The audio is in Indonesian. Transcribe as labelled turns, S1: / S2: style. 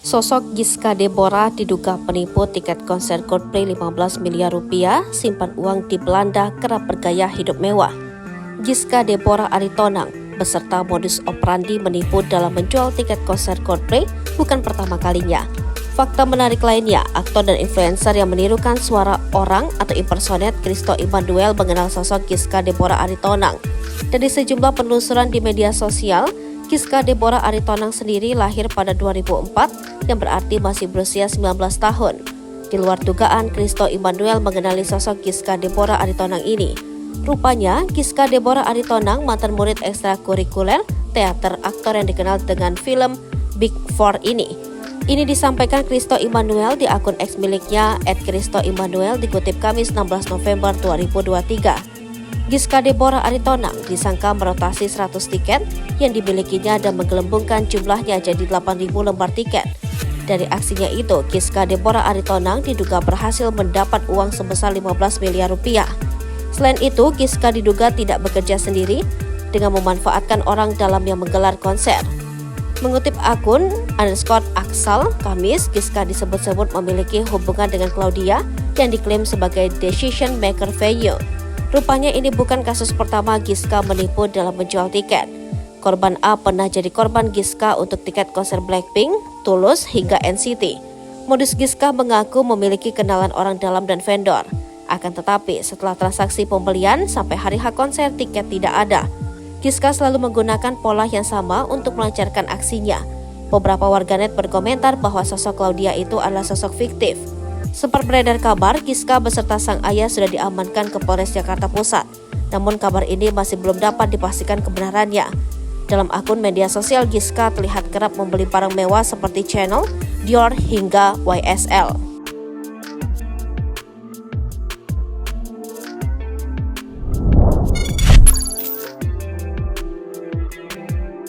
S1: Sosok Giska Deborah diduga penipu tiket konser Coldplay 15 miliar rupiah, simpan uang di Belanda, kerap bergaya hidup mewah. Giska Deborah Aritonang beserta modus operandi menipu dalam menjual tiket konser Coldplay bukan pertama kalinya. Fakta menarik lainnya, aktor dan influencer yang menirukan suara orang atau impersonate Christo Immanuel mengenal sosok Giska Deborah Aritonang. Dari sejumlah penelusuran di media sosial, Giska Deborah Aritonang sendiri lahir pada 2004 yang berarti masih berusia 19 tahun. Di luar dugaan, Christo Immanuel mengenali sosok Giska Deborah Aritonang ini. Rupanya, Giska Deborah Aritonang mantan murid ekstrakurikuler teater aktor yang dikenal dengan film Big Four ini. Ini disampaikan Christo Immanuel di akun X miliknya @ChristoImmanuel dikutip Kamis 16 November 2023. Giska Deborah Aritonang disangka merotasi 100 tiket yang dimilikinya dan menggelembungkan jumlahnya jadi 8.000 lembar tiket. Dari aksinya itu, Giska Deborah Aritonang diduga berhasil mendapat uang sebesar 15 miliar rupiah. Selain itu, Giska diduga tidak bekerja sendiri dengan memanfaatkan orang dalam yang menggelar konser. Mengutip akun _Aksal, Kamis, Giska disebut-sebut memiliki hubungan dengan Claudia yang diklaim sebagai decision maker venue. Rupanya ini bukan kasus pertama Giska menipu dalam menjual tiket. Korban A pernah jadi korban Giska untuk tiket konser Blackpink, Tulus, hingga NCT. Modus Giska mengaku memiliki kenalan orang dalam dan vendor. Akan tetapi setelah transaksi pembelian sampai hari H konser tiket tidak ada. Giska selalu menggunakan pola yang sama untuk melancarkan aksinya. Beberapa warganet berkomentar bahwa sosok Claudia itu adalah sosok fiktif. Sempat beredar kabar Giska beserta sang ayah sudah diamankan ke Polres Jakarta Pusat. Namun kabar ini masih belum dapat dipastikan kebenarannya. Dalam akun media sosial, Giska terlihat kerap membeli barang mewah seperti Chanel, Dior hingga YSL.